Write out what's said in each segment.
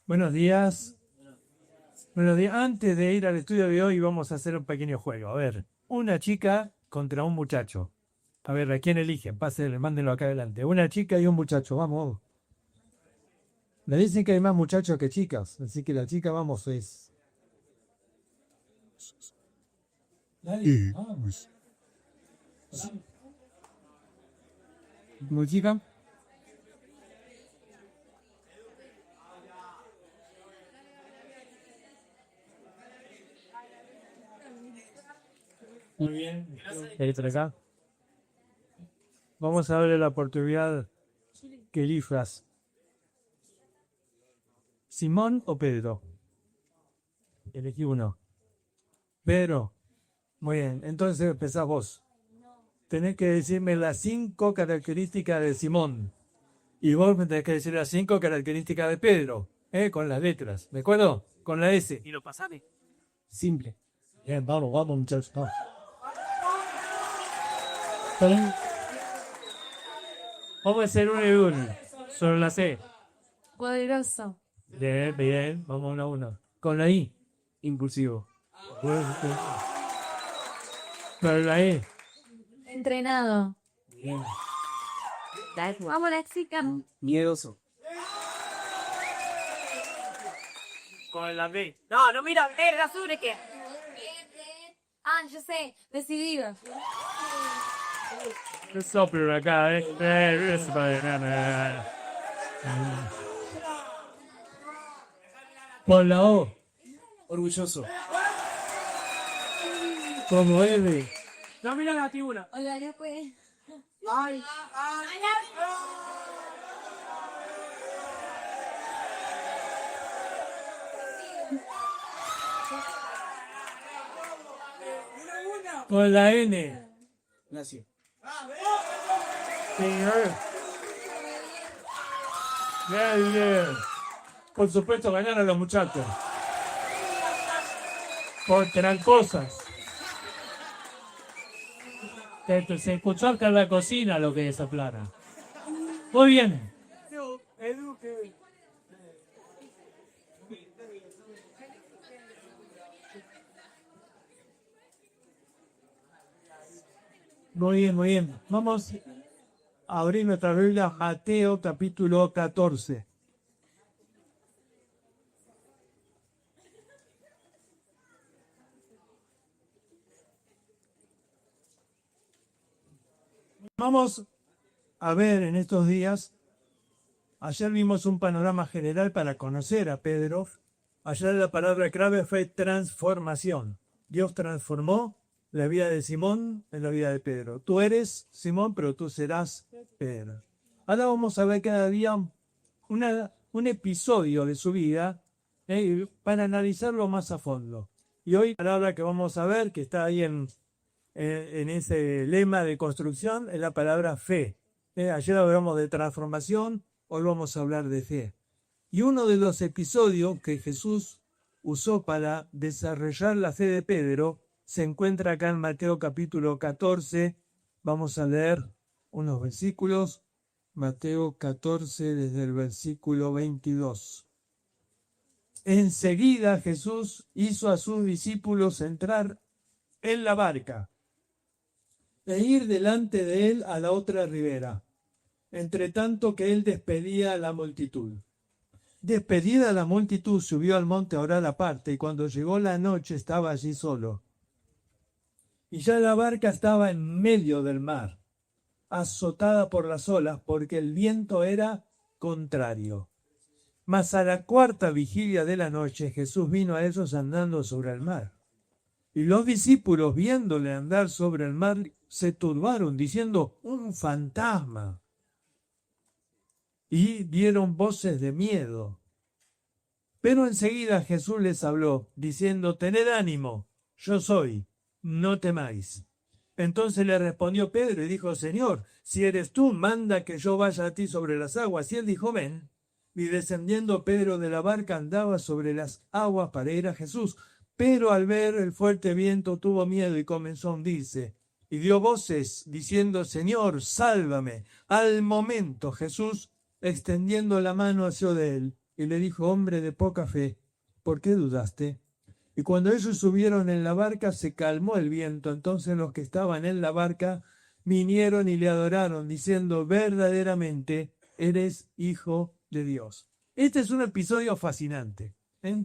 Buenos días. Buenos días. Antes de ir al estudio de hoy vamos a hacer un pequeño juego. A ver, una chica contra un muchacho. A ver, ¿a quién eligen? Pásenle, mándenlo acá adelante. Una chica y un muchacho, vamos. Le dicen que hay más muchachos que chicas, así que la chica, vamos, es... Dale, vamos. ¿Muy chica? Muy bien. Entra acá. Vamos a darle la oportunidad que elijas. ¿Simón o Pedro? Elegí uno. Pedro. Muy bien, entonces empezás vos. Tenés que decirme las 5 características de Simón. Y vos me tenés que decir las 5 características de Pedro. Con las letras. ¿De acuerdo? Con la S. Y lo pasame. Simple. Bien, vamos, muchachos. Vamos. Vamos a hacer uno y uno. Solo la C. Poderoso. Bien, bien. Vamos uno a uno. Con la I. Impulsivo. Con la E. Entrenado. Bien. Vamos, la chica. Miedoso. Con la B. No, mira, verga, sobre qué. Ah, yo sé, decidido. No soplo acá, Con la O. Orgulloso. Como R. No, mira la tribuna. Hola, ya pues. Ay. Con la N. Nació. Señor. Bien, bien. Por supuesto, ganar a los muchachos. Por tramposas. Se escuchó acá en la cocina lo que desaplana. Muy bien. Muy bien, muy bien. Vamos a abrir nuestra Biblia, Mateo capítulo 14. Vamos a ver en estos días, ayer vimos un panorama general para conocer a Pedro. Ayer la palabra clave fue transformación. Dios transformó la vida de Simón en la vida de Pedro. Tú eres Simón, pero tú serás Pedro. Ahora vamos a ver cada día un episodio de su vida para analizarlo más a fondo. Y hoy la palabra que vamos a ver, que está ahí en ese lema de construcción, es la palabra fe. Ayer hablamos de transformación, hoy vamos a hablar de fe. Y uno de los episodios que Jesús usó para desarrollar la fe de Pedro se encuentra acá en Mateo capítulo 14. Vamos a leer unos versículos. Mateo 14 desde el versículo 22. Enseguida Jesús hizo a sus discípulos entrar en la barca e ir delante de él a la otra ribera, entre tanto que él despedía a la multitud. Despedida la multitud, subió al monte a orar aparte, y cuando llegó la noche estaba allí solo. Y ya la barca estaba en medio del mar, azotada por las olas, porque el viento era contrario. Mas a la cuarta vigilia de la noche Jesús vino a ellos andando sobre el mar. Y los discípulos, viéndole andar sobre el mar, se turbaron, diciendo, un fantasma. Y dieron voces de miedo. Pero enseguida Jesús les habló, diciendo, tened ánimo, yo soy, no temáis. Entonces le respondió Pedro y dijo, Señor, si eres tú, manda que yo vaya a ti sobre las aguas. Y él dijo, ven. Y descendiendo Pedro de la barca andaba sobre las aguas para ir a Jesús. Pero al ver el fuerte viento tuvo miedo y comenzó a hundirse. Y dio voces diciendo, Señor, sálvame. Al momento Jesús, extendiendo la mano, asió de él y le dijo: hombre de poca fe, ¿por qué dudaste? Y cuando ellos subieron en la barca, se calmó el viento. Entonces los que estaban en la barca vinieron y le adoraron, diciendo: verdaderamente eres hijo de Dios. Este es un episodio fascinante, ¿eh?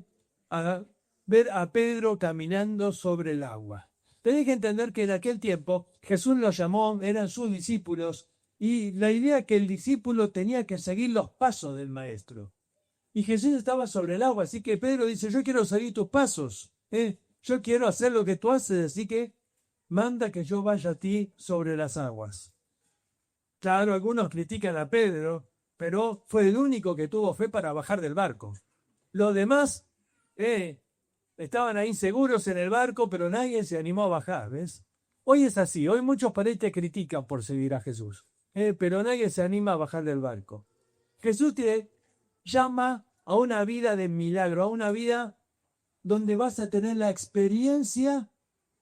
A ver a Pedro caminando sobre el agua. Tenéis que entender que en aquel tiempo Jesús los llamó, eran sus discípulos, y la idea que el discípulo tenía que seguir los pasos del maestro. Y Jesús estaba sobre el agua, así que Pedro dice: yo quiero seguir tus pasos, yo quiero hacer lo que tú haces, así que manda que yo vaya a ti sobre las aguas. Claro, algunos critican a Pedro, pero fue el único que tuvo fe para bajar del barco. Los demás estaban ahí seguros en el barco, pero nadie se animó a bajar, ¿ves? Hoy es así, hoy muchos por ahí te critican por seguir a Jesús, pero nadie se anima a bajar del barco. Jesús te llama a una vida de milagro, a una vida donde vas a tener la experiencia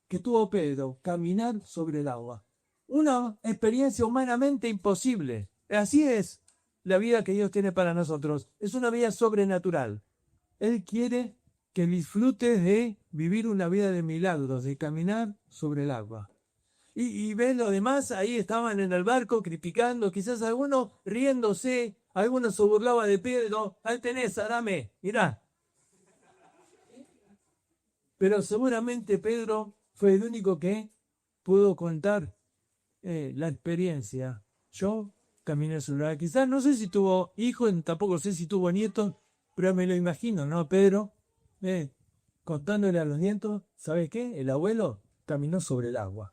que tuvo Pedro, caminar sobre el agua. Una experiencia humanamente imposible. Así es la vida que Dios tiene para nosotros. Es una vida sobrenatural. Él quiere que disfrutes de vivir una vida de milagros, de caminar sobre el agua. Y ves los demás, ahí estaban en el barco criticando, quizás algunos riéndose, algunos se burlaban de Pedro: ahí tenés, dame, mirá. Pero seguramente Pedro fue el único que pudo contar la experiencia. Yo caminé sobre el agua. Quizás no sé si tuvo hijos, tampoco sé si tuvo nietos, pero me lo imagino, ¿no? Pedro, contándole a los nietos: ¿sabes qué? El abuelo caminó sobre el agua.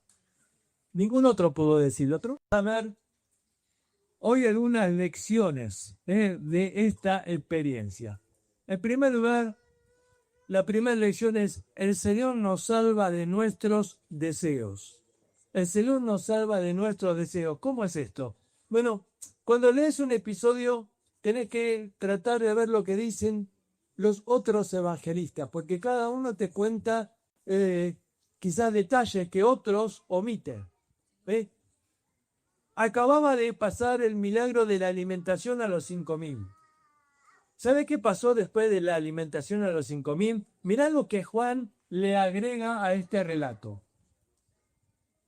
Ningún otro pudo decirlo. Otro. A ver, hoy algunas lecciones de esta experiencia. En primer lugar, la primera lección es: el Señor nos salva de nuestros deseos. El Señor nos salva de nuestros deseos. ¿Cómo es esto? Bueno, cuando lees un episodio, tenés que tratar de ver lo que dicen los otros evangelistas, porque cada uno te cuenta quizás detalles que otros omiten. Acababa de pasar el milagro de la alimentación a los 5.000. ¿Sabe qué pasó después de la alimentación a los 5.000? Mirá lo que Juan le agrega a este relato.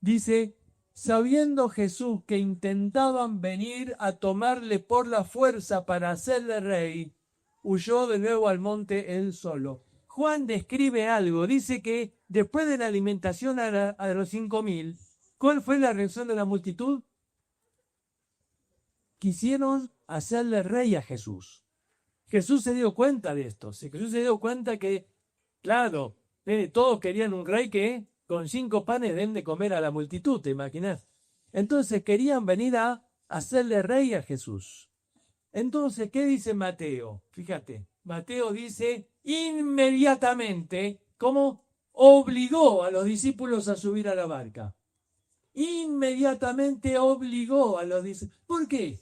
Dice: sabiendo Jesús que intentaban venir a tomarle por la fuerza para hacerle rey, huyó de nuevo al monte él solo. Juan describe algo, dice que después de la alimentación a los 5.000, ¿cuál fue la reacción de la multitud? Quisieron hacerle rey a Jesús. Jesús se dio cuenta de esto. Jesús se dio cuenta que, claro, todos querían un rey que con 5 panes den de comer a la multitud, ¿te imaginas? Entonces querían venir a hacerle rey a Jesús. Entonces, ¿qué dice Mateo? Fíjate, Mateo dice: inmediatamente, ¿cómo? Obligó a los discípulos a subir a la barca. Inmediatamente obligó a los discípulos. ¿Por qué?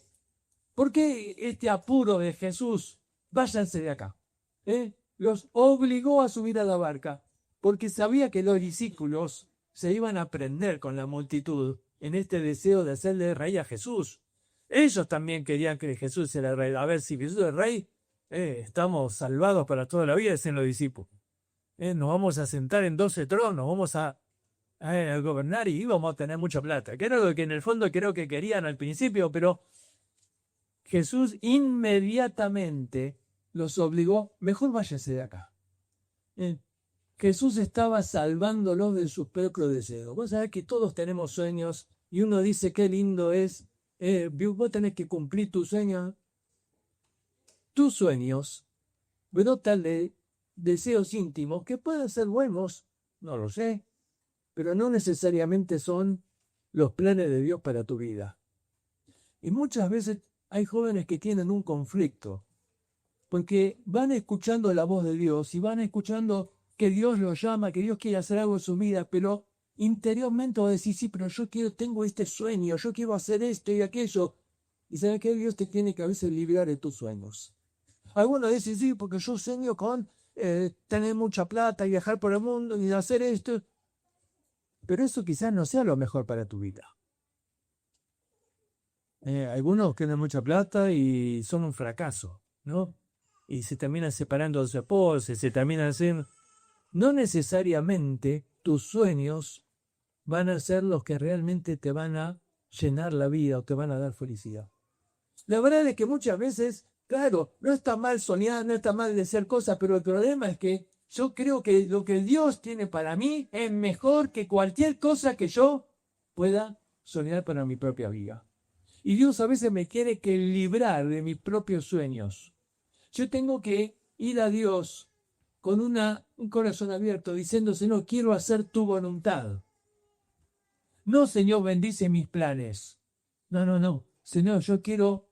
¿Por qué este apuro de Jesús? Váyanse de acá. Los obligó a subir a la barca, porque sabía que los discípulos se iban a prender con la multitud en este deseo de hacerle rey a Jesús. Ellos también querían que Jesús era rey. A ver, si Jesús es rey, estamos salvados para toda la vida, dicen los discípulos. Nos vamos a sentar en 12 tronos, vamos a gobernar y vamos a tener mucha plata. Que era lo que en el fondo creo que querían al principio, pero Jesús inmediatamente los obligó: mejor váyanse de acá. Jesús estaba salvándolos de sus propios deseos. Vos sabés que todos tenemos sueños y uno dice: qué lindo es. Vos tenés que cumplir tus sueños. Tus sueños brotan de deseos íntimos que pueden ser buenos, no lo sé, pero no necesariamente son los planes de Dios para tu vida. Y muchas veces hay jóvenes que tienen un conflicto, porque van escuchando la voz de Dios y van escuchando que Dios los llama, que Dios quiere hacer algo en su vida, pero interiormente va a decir: sí, pero tengo este sueño, yo quiero hacer esto y aquello. Y sabes que Dios te tiene que a veces librar de tus sueños. Algunos dicen: sí, porque yo sueño con tener mucha plata y viajar por el mundo y hacer esto. Pero eso quizás no sea lo mejor para tu vida. Algunos tienen mucha plata y son un fracaso, ¿no? y se terminan separando de su esposa, se terminan haciendo... No necesariamente tus sueños van a ser los que realmente te van a llenar la vida o te van a dar felicidad. La verdad es que muchas veces, claro, no está mal soñar, no está mal desear cosas, pero el problema es que yo creo que lo que Dios tiene para mí es mejor que cualquier cosa que yo pueda soñar para mi propia vida. Y Dios a veces me quiere que librar de mis propios sueños. Yo tengo que ir a Dios con un corazón abierto, diciendo, Señor, quiero hacer tu voluntad. No, Señor, bendice mis planes. No, no, no. Señor, yo quiero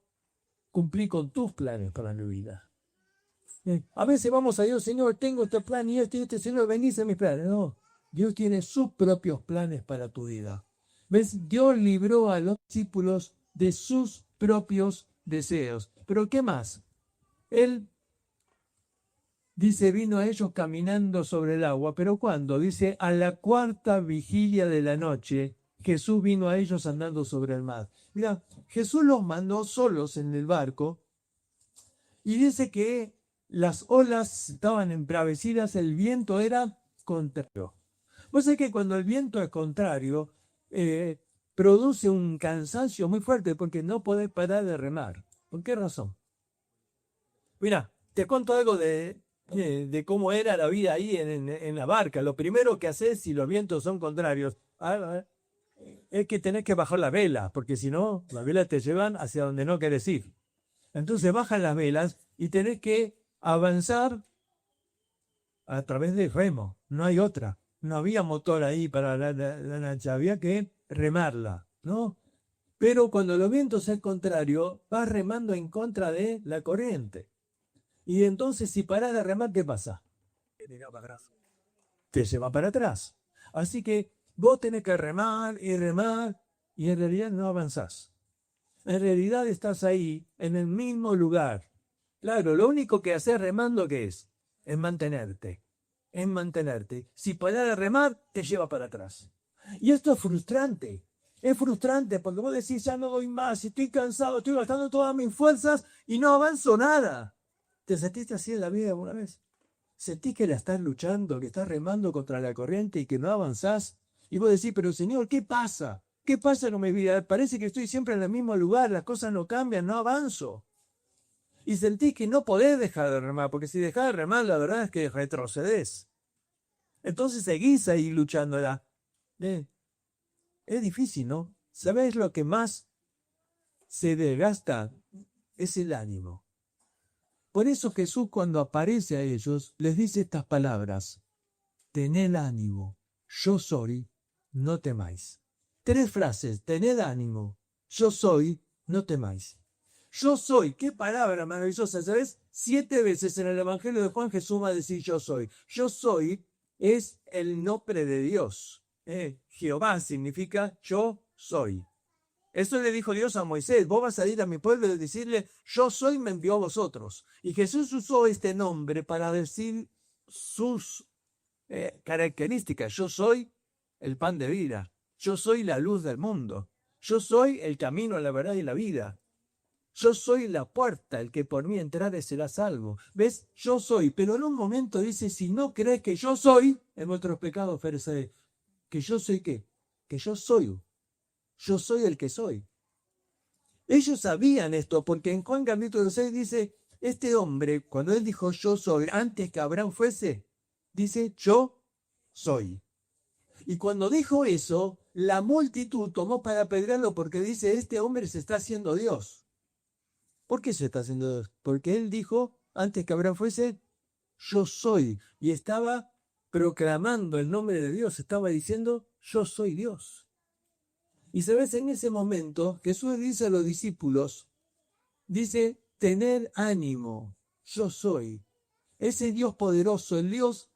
cumplir con tus planes para mi vida. A veces vamos a Dios, Señor, tengo este plan y este, Señor, bendice mis planes. No, Dios tiene sus propios planes para tu vida. ¿Ves? Dios libró a los discípulos de sus propios deseos. Pero ¿qué más? Él dice, vino a ellos caminando sobre el agua, pero ¿cuándo? Dice, a la cuarta vigilia de la noche, Jesús vino a ellos andando sobre el mar. Mira, Jesús los mandó solos en el barco y dice que las olas estaban embravecidas, el viento era contrario. Vos sabés que cuando el viento es contrario, produce un cansancio muy fuerte porque no podés parar de remar. ¿Por qué razón? Mira, te cuento algo de cómo era la vida ahí en la barca. Lo primero que haces si los vientos son contrarios es que tenés que bajar la vela, porque si no, las velas te llevan hacia donde no querés ir. Entonces bajan las velas y tenés que avanzar a través del remo. No hay otra. No había motor ahí para la lancha, había que remarla, ¿no? Pero cuando los vientos son contrarios, vas remando en contra de la corriente. Y entonces si parás de remar, ¿qué pasa? Te lleva para atrás. Así que vos tenés que remar y en realidad no avanzás. En realidad estás ahí, en el mismo lugar. Claro, lo único que haces remando, ¿qué es? Es mantenerte. Es mantenerte. Si parás de remar, te lleva para atrás. Y esto es frustrante. Es frustrante porque vos decís, ya no doy más, estoy cansado, estoy gastando todas mis fuerzas y no avanzo nada. ¿Te sentiste así en la vida alguna vez? ¿Sentís que la estás luchando, que estás remando contra la corriente y que no avanzás? Y vos decís, pero Señor, ¿qué pasa? ¿Qué pasa con mi vida? Parece que estoy siempre en el mismo lugar, las cosas no cambian, no avanzo. Y sentís que no podés dejar de remar, porque si dejás de remar, la verdad es que retrocedés. Entonces seguís ahí luchando. Es difícil, ¿no? ¿Sabés lo que más se desgasta? Es el ánimo. Por eso Jesús cuando aparece a ellos les dice estas palabras. Tened ánimo, yo soy, no temáis. 3 frases, tened ánimo, yo soy, no temáis. Yo soy, qué palabra maravillosa, ¿sabes? 7 veces en el Evangelio de Juan Jesús va a decir yo soy. Yo soy es el nombre de Dios. Jehová significa yo soy. Eso le dijo Dios a Moisés, vos vas a ir a mi pueblo y decirle, yo soy, me envió a vosotros. Y Jesús usó este nombre para decir sus características. Yo soy el pan de vida. Yo soy la luz del mundo. Yo soy el camino, la verdad y la vida. Yo soy la puerta, el que por mí entrare será salvo. ¿Ves? Yo soy. Pero en un momento dice, si no crees que yo soy, en vuestros pecados ofrece, que yo soy qué? Que yo soy. Yo soy el que soy. Ellos sabían esto, porque en Juan capítulo 6 dice, este hombre, cuando él dijo yo soy, antes que Abraham fuese, dice yo soy. Y cuando dijo eso, la multitud tomó para apedrearlo porque dice, este hombre se está haciendo Dios. ¿Por qué se está haciendo Dios? Porque él dijo, antes que Abraham fuese, yo soy. Y estaba proclamando el nombre de Dios, estaba diciendo, yo soy Dios. Y sabes, en ese momento Jesús dice a los discípulos, dice, tener ánimo, yo soy. Ese Dios poderoso, el Dios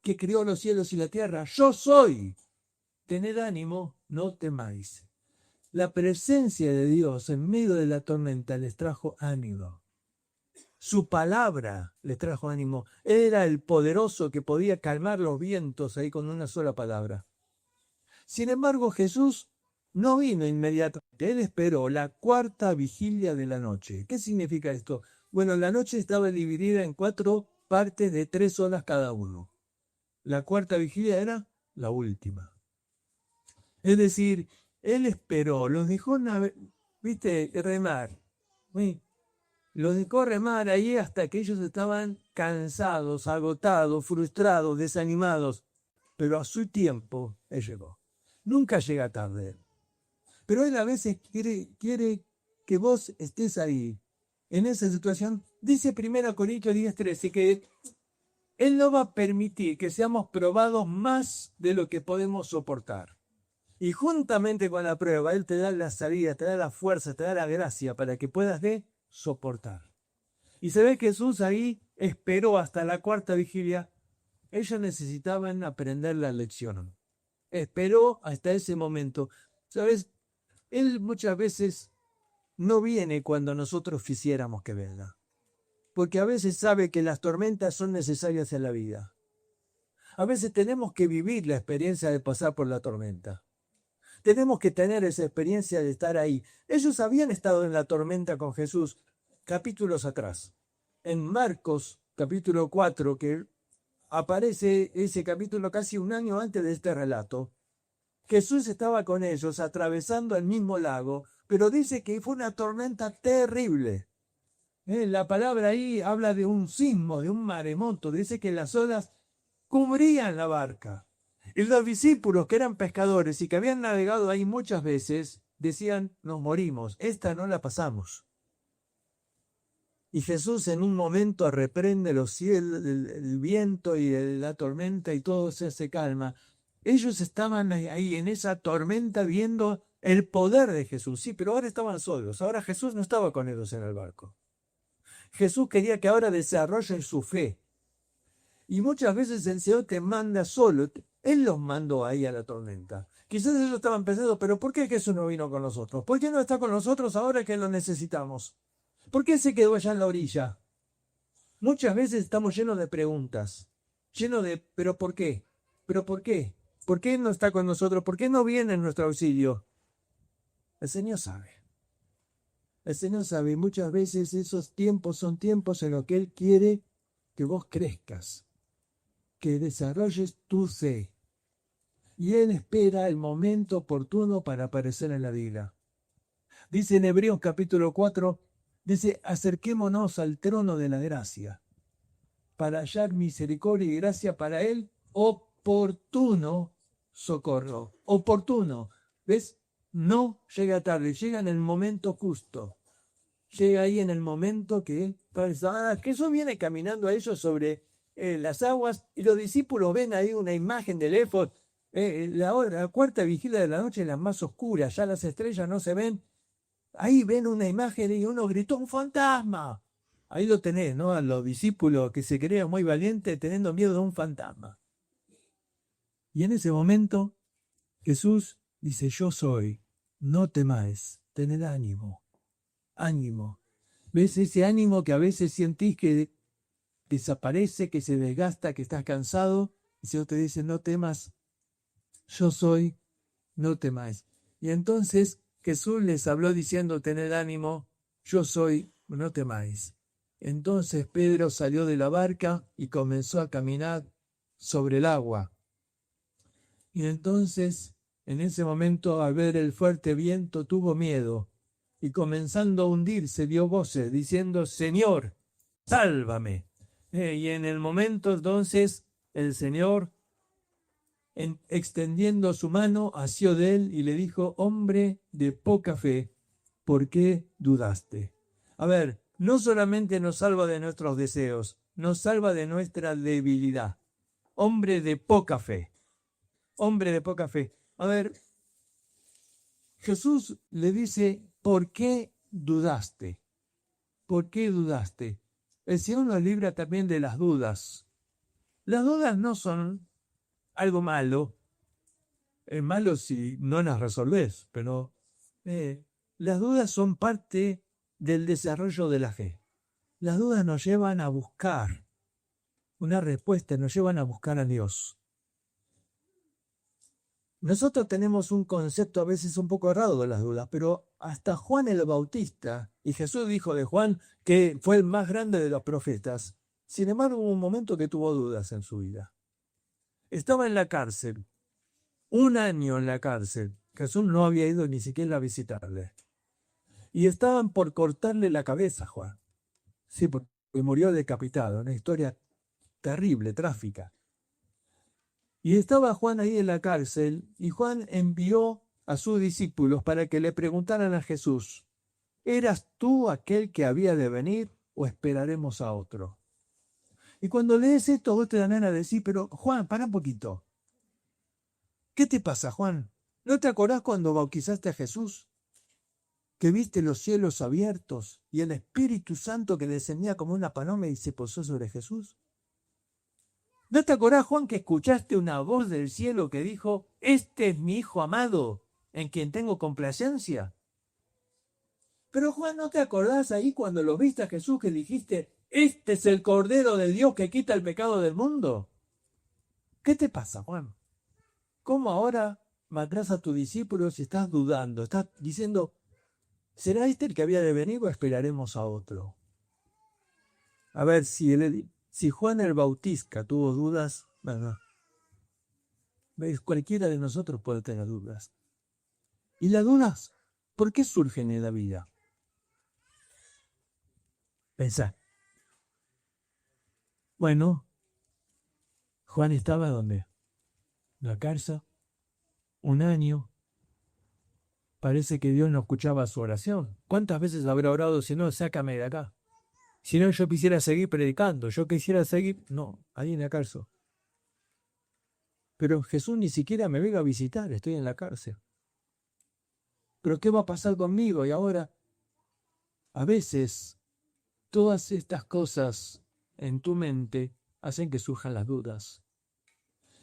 que creó los cielos y la tierra, yo soy. Tener ánimo, no temáis. La presencia de Dios en medio de la tormenta les trajo ánimo. Su palabra les trajo ánimo. Era el poderoso que podía calmar los vientos ahí con una sola palabra. Sin embargo, Jesús no vino inmediatamente. Él esperó la 4ª vigilia de la noche. ¿Qué significa esto? Bueno, la noche estaba dividida en 4 partes de 3 horas cada uno. La cuarta vigilia era la última. Es decir, él esperó, los dejó, viste, remar. ¿Sí? Los dejó remar ahí hasta que ellos estaban cansados, agotados, frustrados, desanimados. Pero a su tiempo, él llegó. Nunca llega tarde. Pero él a veces quiere que vos estés ahí, en esa situación. Dice 1 Corintios 10:13 que él no va a permitir que seamos probados más de lo que podemos soportar. Y juntamente con la prueba, él te da la salida, te da la fuerza, te da la gracia para que puedas soportar. Y se ve que Jesús ahí esperó hasta la cuarta vigilia. Ellos necesitaban aprender la lección. Esperó hasta ese momento. ¿Sabes? Él muchas veces no viene cuando nosotros quisiéramos que venga. Porque a veces sabe que las tormentas son necesarias en la vida. A veces tenemos que vivir la experiencia de pasar por la tormenta. Tenemos que tener esa experiencia de estar ahí. Ellos habían estado en la tormenta con Jesús capítulos atrás. En Marcos, capítulo 4, que aparece ese capítulo casi un año antes de este relato, Jesús estaba con ellos atravesando el mismo lago, pero dice que fue una tormenta terrible. La palabra ahí habla de un sismo, de un maremoto. Dice que las olas cubrían la barca. Y los discípulos, que eran pescadores y que habían navegado ahí muchas veces, decían, nos morimos, esta no la pasamos. Y Jesús en un momento reprende los cielos, el viento y la tormenta y todo se calma. Ellos estaban ahí en esa tormenta viendo el poder de Jesús. Sí, pero ahora estaban solos. Ahora Jesús no estaba con ellos en el barco. Jesús quería que ahora desarrollen su fe. Y muchas veces el Señor te manda solo. Él los mandó ahí a la tormenta. Quizás ellos estaban pensando, pero ¿por qué Jesús no vino con nosotros? ¿Por qué no está con nosotros ahora que lo necesitamos? ¿Por qué se quedó allá en la orilla? Muchas veces estamos llenos de preguntas. Llenos de, ¿pero por qué? ¿Pero por qué? ¿Por qué no está con nosotros? ¿Por qué no viene en nuestro auxilio? El Señor sabe. El Señor sabe. Muchas veces esos tiempos son tiempos en los que Él quiere que vos crezcas, que desarrolles tu fe. Y Él espera el momento oportuno para aparecer en la vida. Dice en Hebreos capítulo 4, dice, acerquémonos al trono de la gracia para hallar misericordia y gracia para Él, oportuno socorro. Oportuno. ¿Ves? No llega tarde, llega en el momento justo. Llega ahí en el momento que Jesús viene caminando a ellos sobre las aguas y los discípulos ven ahí una imagen del éfod. La cuarta vigilia de la noche es la más oscura, ya las estrellas no se ven. Ahí ven una imagen y uno gritó, ¡un fantasma! Ahí lo tenés, ¿no? A los discípulos que se creían muy valientes teniendo miedo de un fantasma. Y en ese momento Jesús dice, yo soy, no temáis, tened ánimo, ánimo. ¿Ves ese ánimo que a veces sentís que desaparece, que se desgasta, que estás cansado? Y el Señor te dice, no temas, yo soy, no temáis. Y entonces Jesús les habló diciendo, tened ánimo, yo soy, no temáis. Entonces Pedro salió de la barca y comenzó a caminar sobre el agua. Y entonces, en ese momento, al ver el fuerte viento, tuvo miedo. Y comenzando a hundirse, dio voces, diciendo, Señor, sálvame. Y en el momento, entonces, el Señor, extendiendo su mano, asió de él y le dijo, hombre de poca fe, ¿por qué dudaste? A ver, no solamente nos salva de nuestros deseos, nos salva de nuestra debilidad. Hombre de poca fe. Hombre de poca fe. A ver, Jesús le dice, ¿por qué dudaste? ¿Por qué dudaste? El Señor nos libra también de las dudas. Las dudas no son algo malo. Es malo si no las resolvés, pero las dudas son parte del desarrollo de la fe. Las dudas nos llevan a buscar una respuesta, nos llevan a buscar a Dios. Nosotros tenemos un concepto a veces un poco errado de las dudas, pero hasta Juan el Bautista, y Jesús dijo de Juan que fue el más grande de los profetas, sin embargo hubo un momento que tuvo dudas en su vida. Estaba en la cárcel, un año en la cárcel. Jesús no había ido ni siquiera a visitarle. Y estaban por cortarle la cabeza a Juan. Sí, porque murió decapitado, una historia terrible, trágica. Y estaba Juan ahí en la cárcel y Juan envió a sus discípulos para que le preguntaran a Jesús, ¿eras tú aquel que había de venir o esperaremos a otro? Y cuando lees esto, vos te dan ganas de decir, pero Juan, para un poquito. ¿Qué te pasa, Juan? ¿No te acordás cuando bautizaste a Jesús? Que viste los cielos abiertos y el Espíritu Santo que descendía como una paloma y se posó sobre Jesús. ¿No te acordás, Juan, que escuchaste una voz del cielo que dijo, este es mi Hijo amado, en quien tengo complacencia? Pero Juan, ¿no te acordás ahí cuando lo viste a Jesús que dijiste, este es el Cordero de Dios que quita el pecado del mundo? ¿Qué te pasa, Juan? ¿Cómo ahora mandás a tus discípulos y estás dudando? Estás diciendo, ¿será este el que había de venir o esperaremos a otro? A ver, si Juan el Bautista tuvo dudas, bueno, ¿ves? Cualquiera de nosotros puede tener dudas. ¿Y las dudas por qué surgen en la vida? Pensá. Bueno, Juan estaba ¿dónde? En la cárcel, un año. Parece que Dios no escuchaba su oración. ¿Cuántas veces habrá orado, si no, sácame de acá? Si no, yo quisiera seguir predicando, yo quisiera seguir... No, ahí en la cárcel. Pero Jesús ni siquiera me venga a visitar, estoy en la cárcel. ¿Pero qué va a pasar conmigo? Y ahora, a veces, todas estas cosas en tu mente hacen que surjan las dudas.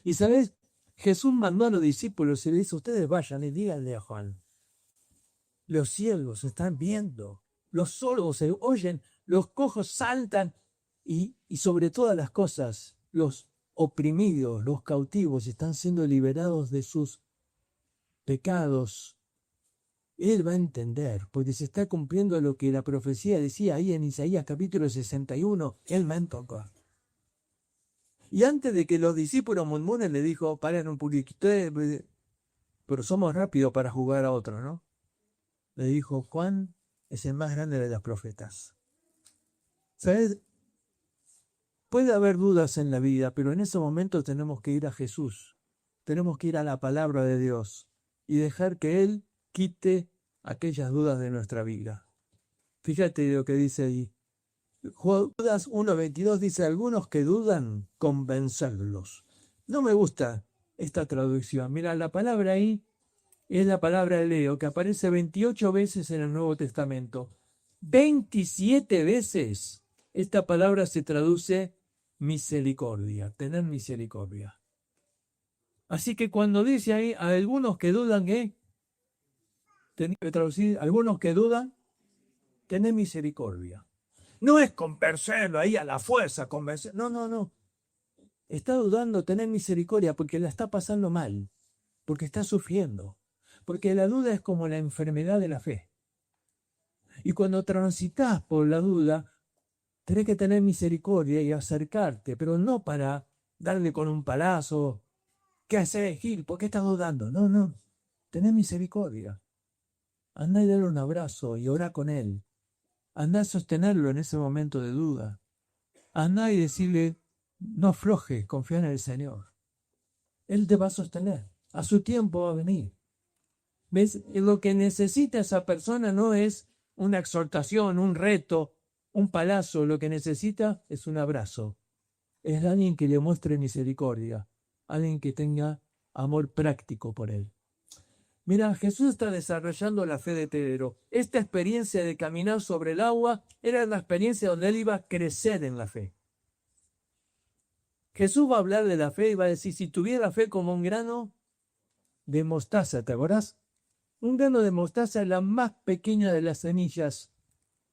Y sabes, Jesús mandó a los discípulos y le dice, ustedes vayan y díganle a Juan, los ciegos están viendo, los sordos se oyen, los cojos saltan y sobre todas las cosas, los oprimidos, los cautivos están siendo liberados de sus pecados. Él va a entender, porque se está cumpliendo lo que la profecía decía ahí en Isaías capítulo 61, él va a entender. Y antes de que los discípulos murmuren, le dijo, paren un poquito, pero somos rápidos para jugar a otro, ¿no? Le dijo, Juan es el más grande de los profetas. ¿Sabes? Puede haber dudas en la vida, pero en ese momento tenemos que ir a Jesús. Tenemos que ir a la palabra de Dios y dejar que Él quite aquellas dudas de nuestra vida. Fíjate lo que dice ahí. Judas 1:22 dice, algunos que dudan, convencerlos. No me gusta esta traducción. Mira, la palabra ahí es la palabra Leo, que aparece 28 veces en el Nuevo Testamento. 27 veces esta palabra se traduce misericordia, tener misericordia. Así que cuando dice ahí, a algunos que dudan, tenía que traducir, algunos que dudan, tener misericordia. No es convencerlo ahí a la fuerza, convencer. No, no, no. Está dudando, tener misericordia porque la está pasando mal, porque está sufriendo. Porque la duda es como la enfermedad de la fe. Y cuando transitas por la duda, tenés que tener misericordia y acercarte, pero no para darle con un palazo. ¿Qué haces, Gil? ¿Por qué estás dudando? No, no. Tenés misericordia. Andá y dale un abrazo y orá con él. Andá a sostenerlo en ese momento de duda. Andá y decirle, no aflojes, confía en el Señor. Él te va a sostener. A su tiempo va a venir. ¿Ves? Lo que necesita esa persona no es una exhortación, un reto, un palazo. Lo que necesita es un abrazo. Es alguien que le muestre misericordia. Alguien que tenga amor práctico por él. Mira, Jesús está desarrollando la fe de Pedro. Esta experiencia de caminar sobre el agua era la experiencia donde él iba a crecer en la fe. Jesús va a hablar de la fe y va a decir, si tuviera fe como un grano de mostaza, ¿te acordás? Un grano de mostaza es la más pequeña de las semillas.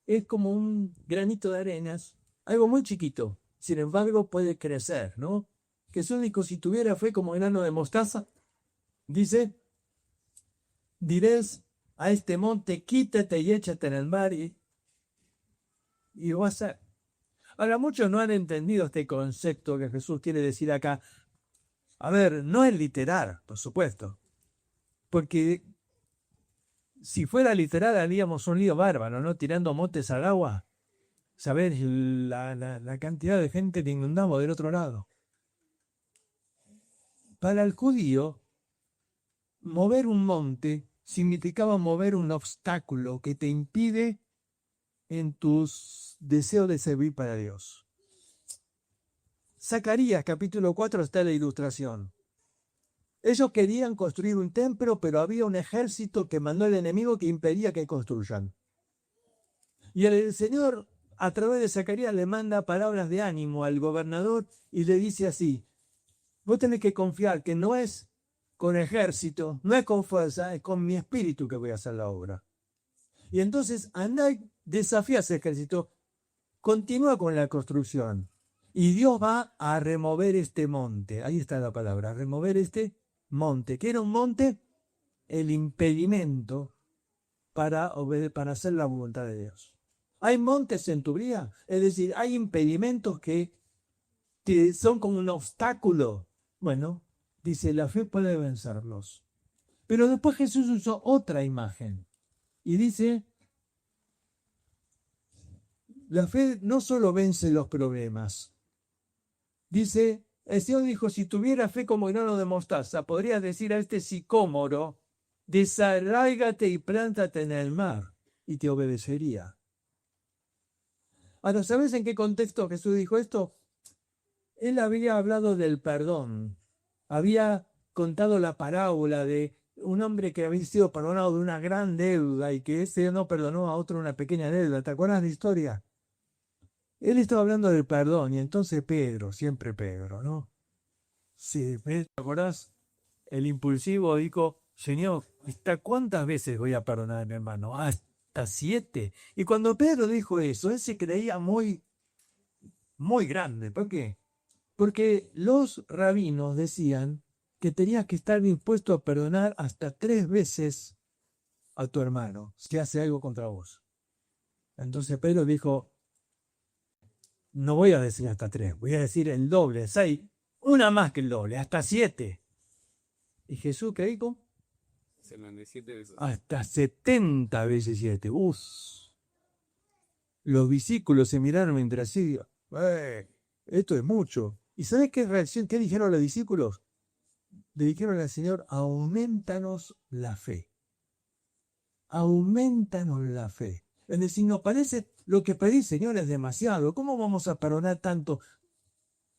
Es como un granito de arenas, algo muy chiquito. Sin embargo, puede crecer, ¿no? Jesús dijo, si tuviera fe como grano de mostaza, Dice, diréis a este monte, quítate y échate en el mar y va a ser. Ahora, muchos no han entendido este concepto que Jesús quiere decir acá. A ver, no es literal, por supuesto, porque si fuera literal haríamos un lío bárbaro, ¿no? Tirando motes al agua. Saber la cantidad de gente que inundamos del otro lado. Para el judío, mover un monte significaba mover un obstáculo que te impide en tus deseos de servir para Dios. Zacarías capítulo 4 está la ilustración. Ellos querían construir un templo, pero había un ejército que mandó el enemigo que impedía que construyan. Y el Señor, a través de Zacarías, le manda palabras de ánimo al gobernador y le dice así: vos tenés que confiar que no es con ejército, no es con fuerza, es con mi espíritu que voy a hacer la obra. Y entonces andá y desafía a ese ejército, continúa con la construcción. Y Dios va a remover este monte. Ahí está la palabra, remover este monte. ¿Qué era un monte? El impedimento para hacer la voluntad de Dios. ¿Hay montes en tu vida? Es decir, hay impedimentos que son como un obstáculo. Bueno, dice, la fe puede vencerlos. Pero después Jesús usó otra imagen. Y dice, la fe no solo vence los problemas. Dice, el Señor dijo, si tuviera fe como grano de mostaza, podrías decir a este sicómoro, desarráigate y plántate en el mar, y te obedecería. Ahora, ¿sabes en qué contexto Jesús dijo esto? Él había hablado del perdón. Había contado la parábola de un hombre que había sido perdonado de una gran deuda y que ese no perdonó a otro una pequeña deuda. ¿Te acuerdas de la historia? Él estaba hablando del perdón y entonces Pedro, siempre Pedro, ¿no? Sí, ¿te acuerdas? El impulsivo dijo, Señor, ¿hasta cuántas veces voy a perdonar a mi hermano? Hasta 7. Y cuando Pedro dijo eso, él se creía muy grande. ¿Por qué? Porque los rabinos decían que tenías que estar dispuesto a perdonar hasta 3 veces a tu hermano si hace algo contra vos. Entonces Pedro dijo, no voy a decir hasta 3, voy a decir el doble, 6, una más que el doble, hasta 7. ¿Y Jesús qué dijo? 7 veces. Hasta 70 veces 7. Uf. Los discípulos se miraron mientras sí. Esto es mucho. ¿Y sabes qué reacción? ¿Qué dijeron los discípulos? Le dijeron al Señor, aumentanos la fe. Aumentanos la fe. Es decir, nos parece lo que pedís, Señor, es demasiado. ¿Cómo vamos a perdonar tanto?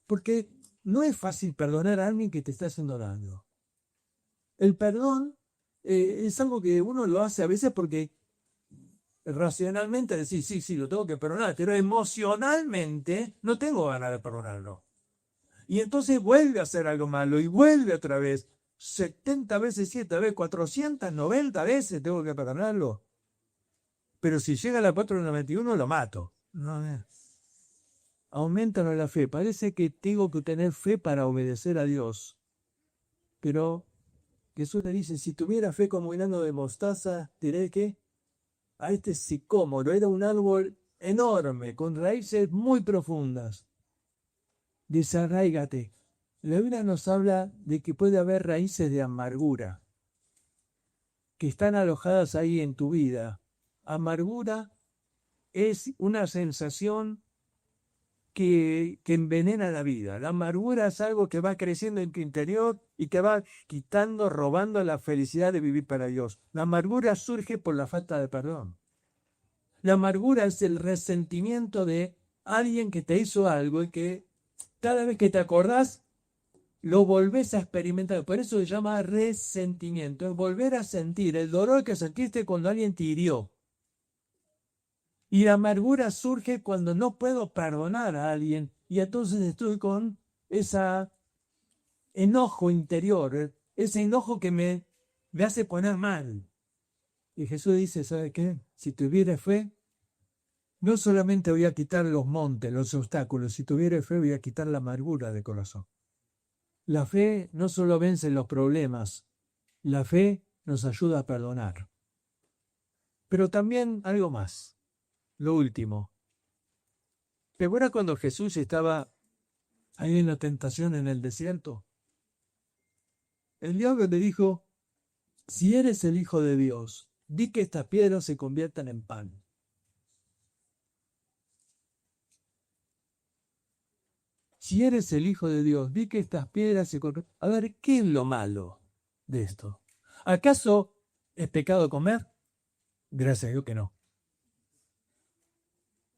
Porque no es fácil perdonar a alguien que te está haciendo daño. El perdón es algo que uno lo hace a veces porque racionalmente decís, sí, lo tengo que perdonar, pero emocionalmente no tengo ganas de perdonarlo. Y entonces vuelve a hacer algo malo y vuelve otra vez. 70 veces 7 veces, 490 veces tengo que perdonarlo. Pero si llega a la 491 lo mato. No, aumentanos la fe. Parece que tengo que tener fe para obedecer a Dios. Pero Jesús le dice, si tuviera fe como grano de mostaza, diré que a este sicómoro era un árbol enorme, con raíces muy profundas. Desarráigate. La Biblia nos habla de que puede haber raíces de amargura que están alojadas ahí en tu vida. Amargura es una sensación que envenena la vida. La amargura es algo que va creciendo en tu interior y que va quitando, robando la felicidad de vivir para Dios. La amargura surge por la falta de perdón. La amargura es el resentimiento de alguien que te hizo algo y que cada vez que te acordás lo volvés a experimentar. Por eso se llama resentimiento. Es volver a sentir el dolor que sentiste cuando alguien te hirió. Y la amargura surge cuando no puedo perdonar a alguien y entonces estoy con ese enojo interior, ese enojo que me hace poner mal. Y Jesús dice, ¿sabe qué? Si tuviera fe, no solamente voy a quitar los montes, los obstáculos, si tuviera fe voy a quitar la amargura de corazón. La fe no solo vence los problemas, La fe nos ayuda a perdonar. Pero también algo más. Lo último. ¿Te acuerdas cuando Jesús estaba ahí en la tentación en el desierto? El diablo le dijo, si eres el Hijo de Dios, di que estas piedras se conviertan en pan. Si eres el Hijo de Dios, di que estas piedras se conviertan... A ver, ¿qué es lo malo de esto? ¿Acaso es pecado comer? Gracias a Dios que no.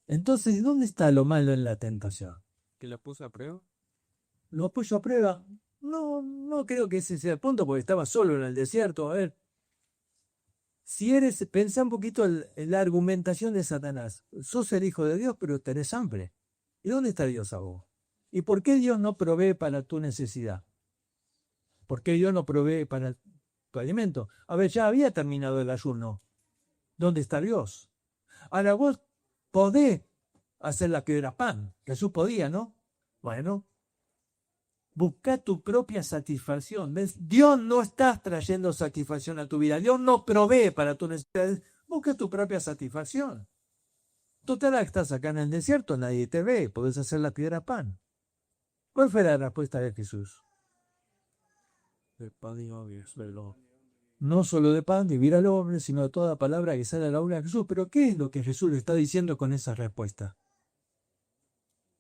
Entonces, ¿dónde está lo malo en la tentación? ¿Que la puso a prueba? ¿Lo puso a prueba? No creo que ese sea el punto, porque estaba solo en el desierto. A ver, pensá un poquito en la argumentación de Satanás. Sos el Hijo de Dios, pero tenés hambre. ¿Y dónde está Dios a vos? ¿Y por qué Dios no provee para tu necesidad? ¿Por qué Dios no provee para tu alimento? A ver, ya había terminado el ayuno. ¿Dónde está Dios? Ahora vos podés hacer la piedra pan. Jesús podía, ¿no? Bueno, busca tu propia satisfacción. ¿Ves? Dios no está trayendo satisfacción a tu vida. Dios no provee para tus necesidades. Busca tu propia satisfacción. Total, estás acá en el desierto, nadie te ve. Podés hacer la piedra pan. ¿Cuál fue la respuesta de Jesús? De pan y obvios, perdón. No solo de pan vivir al hombre, sino de toda palabra que sale a la boca de Jesús. Pero ¿qué es lo que Jesús le está diciendo con esa respuesta?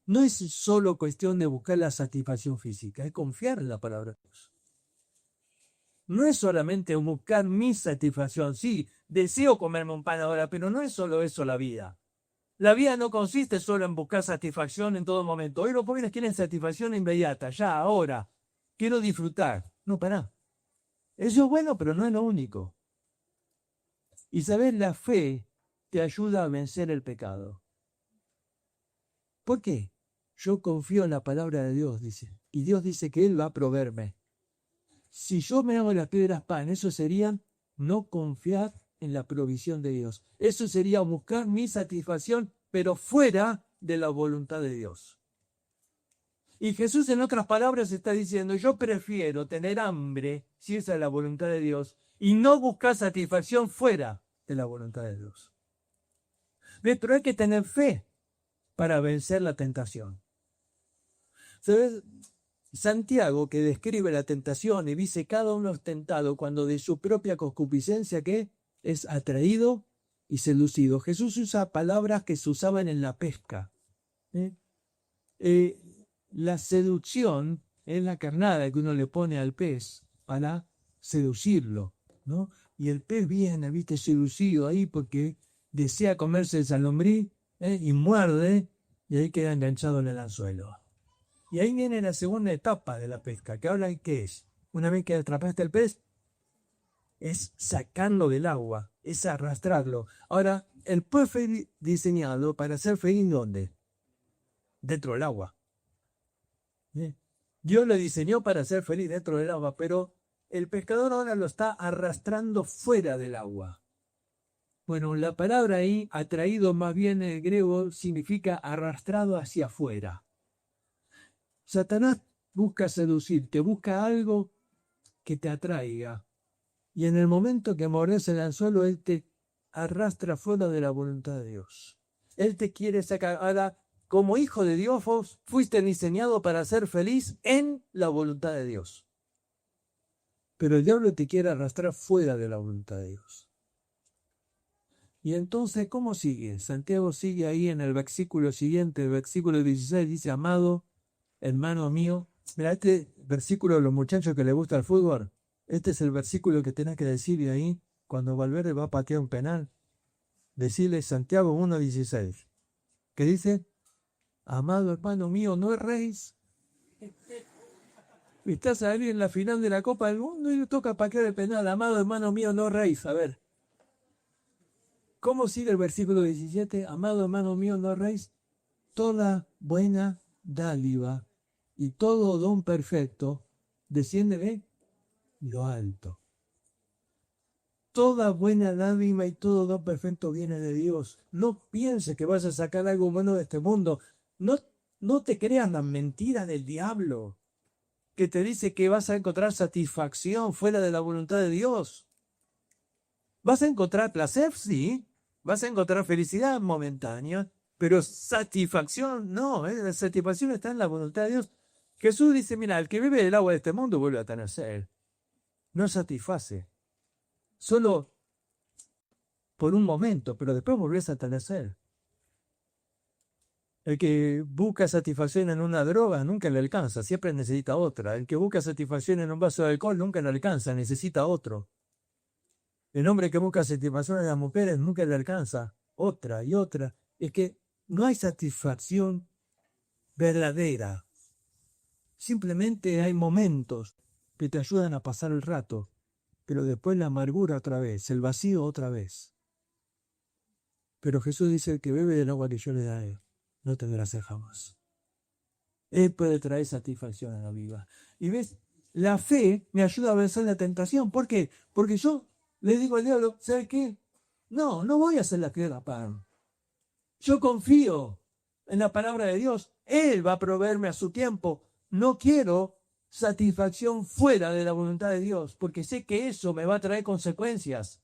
No es solo cuestión de buscar la satisfacción física, es confiar en la palabra de Dios. No es solamente buscar mi satisfacción. Sí, deseo comerme un pan ahora, pero no es solo eso la vida. La vida no consiste solo en buscar satisfacción en todo momento. Hoy los jóvenes quieren satisfacción inmediata, ya, ahora. Quiero disfrutar. No, pará. Eso es bueno, pero no es lo único. Y sabes, la fe te ayuda a vencer el pecado. ¿Por qué? Yo confío en la palabra de Dios, dice. Y Dios dice que Él va a proveerme. Si yo me hago las piedras pan, eso sería no confiar en la provisión de Dios. Eso sería buscar mi satisfacción, pero fuera de la voluntad de Dios. Y Jesús, en otras palabras, está diciendo, yo prefiero tener hambre, si esa es la voluntad de Dios, y no buscar satisfacción fuera de la voluntad de Dios. Pero hay que tener fe para vencer la tentación. ¿Sabes? Santiago, que describe la tentación y dice cada uno es tentado cuando de su propia concupiscencia que es atraído y seducido. Jesús usa palabras que se usaban en la pesca. La seducción es la carnada que uno le pone al pez para seducirlo, ¿no? Y el pez viene, viste, seducido ahí porque desea comerse esa lombriz y muerde y ahí queda enganchado en el anzuelo. Y ahí viene la segunda etapa de la pesca, que habla de qué es. Una vez que atrapaste el pez, es sacarlo del agua, es arrastrarlo. Ahora, el pez fue diseñado para ser feliz ¿dónde? Dentro del agua. Dios lo diseñó para ser feliz dentro del agua, pero el pescador ahora lo está arrastrando fuera del agua. Bueno, la palabra ahí, atraído más bien en el griego, significa arrastrado hacia afuera. Satanás busca seducirte, busca algo que te atraiga. Y en el momento que mordes el anzuelo, él te arrastra fuera de la voluntad de Dios. Él te quiere sacar. Ahora, como hijo de Dios, vos fuiste diseñado para ser feliz en la voluntad de Dios. Pero el diablo te quiere arrastrar fuera de la voluntad de Dios. Y entonces, ¿cómo sigue? Santiago sigue ahí en el versículo siguiente, el versículo 16, dice, amado hermano mío. Mira, este versículo de los muchachos que les gusta el fútbol, este es el versículo que tenés que decir ahí cuando Valverde va a patear un penal. Decirle Santiago 1:16, que dice, amado hermano mío, no erréis. Estás ahí en la final de la Copa del Mundo y le toca patear el penal. Amado hermano mío, no erréis. A ver, ¿cómo sigue el versículo 17? Amado hermano mío, no erréis. Toda buena dádiva y todo don perfecto desciende de lo alto. Toda buena dádiva y todo don perfecto viene de Dios. No pienses que vas a sacar algo bueno de este mundo. No te creas las mentiras del diablo. que te dice que vas a encontrar satisfacción fuera de la voluntad de Dios. ¿Vas a encontrar placer? Sí. ¿Vas a encontrar felicidad momentánea? Pero satisfacción, no. La satisfacción está en la voluntad de Dios. Jesús dice, mira, el que bebe del agua de este mundo vuelve a tener sed. No satisface. Solo por un momento, pero después volvés a tener sed. El que busca satisfacción en una droga nunca le alcanza, siempre necesita otra. El que busca satisfacción en un vaso de alcohol nunca le alcanza, necesita otro. El hombre que busca satisfacción en las mujeres nunca le alcanza, otra y otra. Es que no hay satisfacción verdadera. Simplemente hay momentos que te ayudan a pasar el rato, pero después la amargura otra vez, el vacío otra vez. Pero Jesús dice, el que bebe del agua que yo le daré, no tendrá sed jamás. Él puede traer satisfacción a la vida. Y ves, la fe me ayuda a vencer la tentación. ¿Por qué? Porque yo le digo al diablo, ¿sabes qué? No voy a hacer la que haga pan. Yo confío en la palabra de Dios. Él va a proveerme a su tiempo. No quiero satisfacción fuera de la voluntad de Dios, porque sé que eso me va a traer consecuencias.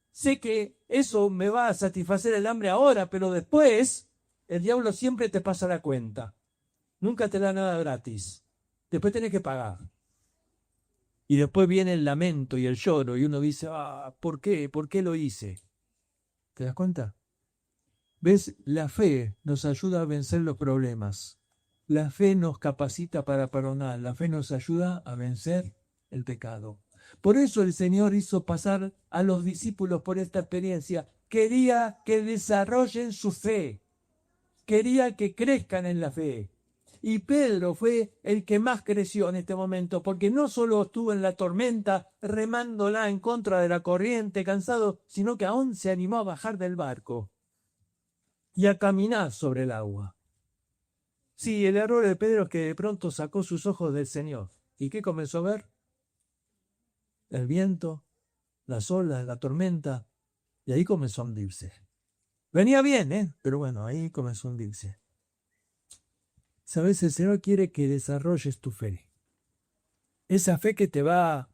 Sé que eso me va a satisfacer el hambre ahora, pero después el diablo siempre te pasa la cuenta. Nunca te da nada gratis. Después tenés que pagar. Y después viene el lamento y el lloro y uno dice, ¿por qué? ¿Por qué lo hice? ¿Te das cuenta? ¿Ves? La fe nos ayuda a vencer los problemas. La fe nos capacita para perdonar. La fe nos ayuda a vencer el pecado. Por eso el Señor hizo pasar a los discípulos por esta experiencia. Quería que desarrollen su fe. Quería que crezcan en la fe. Y Pedro fue el que más creció en este momento, porque no solo estuvo en la tormenta remándola en contra de la corriente, cansado, sino que aún se animó a bajar del barco y a caminar sobre el agua. Sí, el error de Pedro es que de pronto sacó sus ojos del Señor. ¿Y qué comenzó a ver? El viento, las olas, la tormenta, y ahí comenzó a hundirse. Venía bien, pero bueno, ahí comenzó a hundirse. Sabes, el Señor quiere que desarrolles tu fe. Esa fe que te va a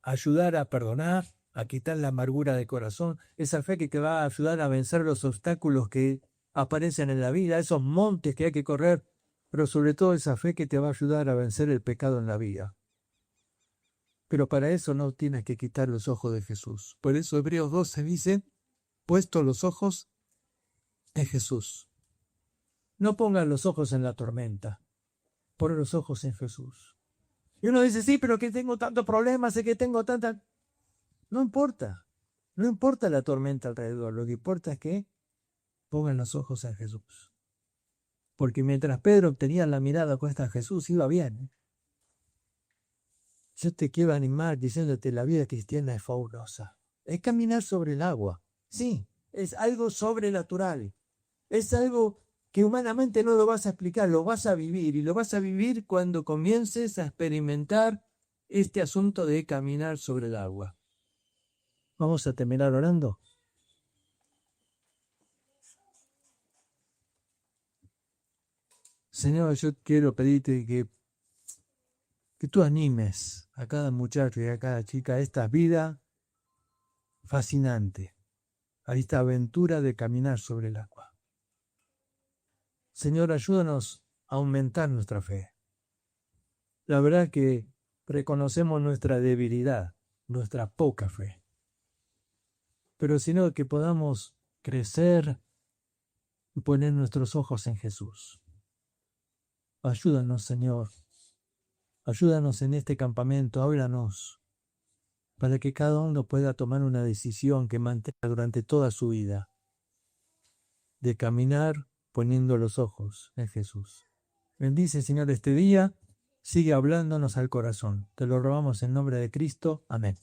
ayudar a perdonar, a quitar la amargura de corazón, esa fe que te va a ayudar a vencer los obstáculos que aparecen en la vida, esos montes que hay que correr, pero sobre todo esa fe que te va a ayudar a vencer el pecado en la vida. Pero para eso no tienes que quitar los ojos de Jesús. Por eso Hebreos 12 dice, puesto los ojos en Jesús. No pongas los ojos en la tormenta, pon los ojos en Jesús. Y uno dice, sí, pero que tengo tantos problemas, sé que tengo tanta... No importa la tormenta alrededor, lo que importa es que pongan los ojos en Jesús. Porque mientras Pedro tenía la mirada puesta en Jesús, iba bien. Yo te quiero animar diciéndote la vida cristiana es fabulosa. Es caminar sobre el agua. Sí, es algo sobrenatural. Es algo que humanamente no lo vas a explicar, lo vas a vivir. Y lo vas a vivir cuando comiences a experimentar este asunto de caminar sobre el agua. Vamos a terminar orando. Señor, yo quiero pedirte que tú animes a cada muchacho y a cada chica a esta vida fascinante, a esta aventura de caminar sobre el agua. Señor, ayúdanos a aumentar nuestra fe. La verdad que reconocemos nuestra debilidad, nuestra poca fe. Pero sino que podamos crecer y poner nuestros ojos en Jesús. Ayúdanos, Señor. Ayúdanos en este campamento, háblanos, para que cada uno pueda tomar una decisión que mantenga durante toda su vida, de caminar poniendo los ojos en Jesús. Bendice, Señor, este día, sigue hablándonos al corazón. Te lo rogamos en nombre de Cristo. Amén.